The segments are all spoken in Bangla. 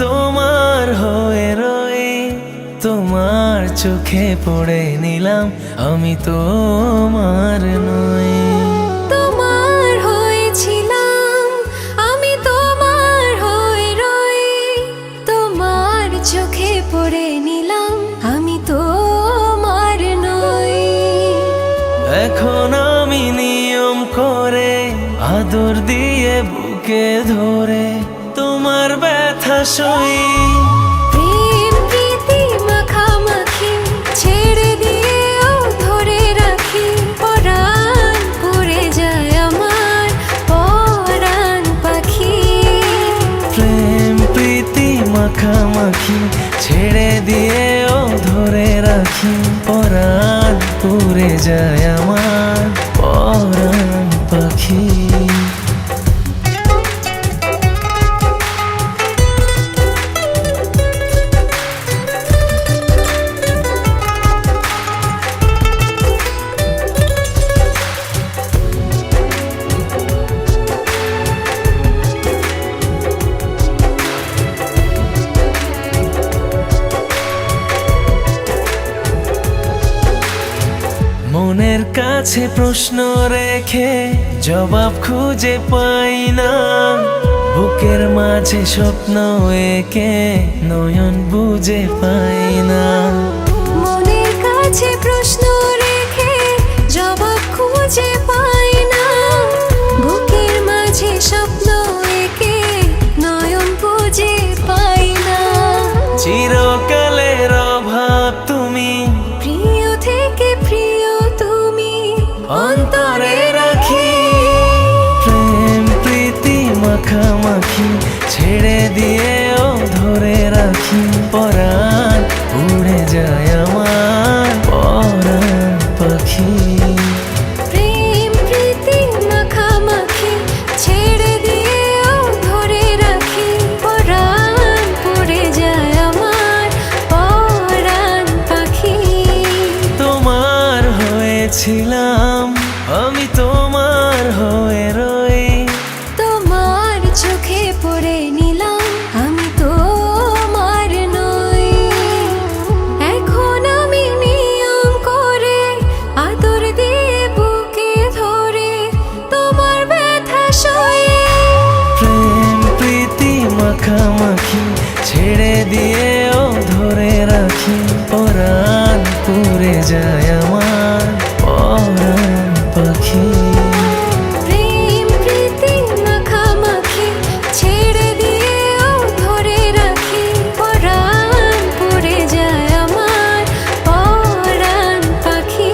তোমার হয়ে রই, তোমার চোখে পড়ে নিলাম আমি তোমার নই। তোমার হয়েছিলাম আমি, তোমার হয়ে রই, তোমার চোখে পড়ে নিলাম আমি তোমার নই। এখন আমি নিয়ম করে আদর দিয়ে বুকে ধরে তোমার ব্যথা সই। প্রেম প্রীতি মাখামাখি ছেড়ে দিয়েও ধরে রাখি, পরাণ পড়ে যায় আমার পরাণ পাখি। প্রেম প্রীতি মাখামাখি ছেড়ে দিয়েও ধরে রাখি, পরাণ পুড়ে যায় আমার পরাণ পাখি। মনের কাছে প্রশ্ন রেখে জবাব খুঁজে পাই না, বুকের মাঝে স্বপ্ন এঁকে নয়ন বুঝে পাই না। মনের কাছে প্রশ্ন রেখে জবাব খুঁজে পাই না, বুকের মাঝে স্বপ্ন এঁকে নয়ন বুঝে পাই না। চিরকালের অভাব তুমি, প্রিয় থেকে প্রিয় তুমি অন্তরে রাখি। প্রেম প্রীতি মাখামাখি ছেড়ে দিয়েও ধরে রাখি, পরাণ উড়ে যায় আমার পরাণ পাখি। প্রেম প্রীতি মাখামাখি ছেড়ে দিয়েও ধরে রাখি, পরাণ পড়ে যায় আমার পরাণ পাখি। তোমার হয়েছিলাম আমি, তোমার হয়ে রই, তোমার চোখে পড়ে নিলাম আমি তোমার নই। এখন আমি নিয়ম করে আদর দিয়ে বুকে ধরে তোমার ব্যথা সই। প্রেম প্রীতি মাখামাখি ছেড়ে দিয়েও ধরে রাখি, পরাণ পুড়ে যায় আমার পরাণ পাখি। প্রেম প্রীতি মাখামাখি ছেড়ে দিয়েও ধরে রাখি, পরাণ পড়ে যায় আমার পরাণ পাখি।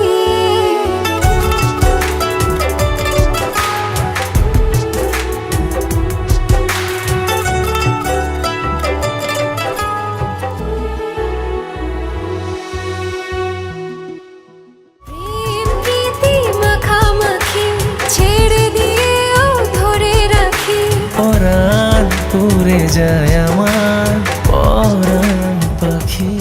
প্রেম প্রীতি মাখামাখি ছেড়ে দিয়েও ধরে রাখি, পরাণ পুড়ে যায় আমার পরাণ পাখি।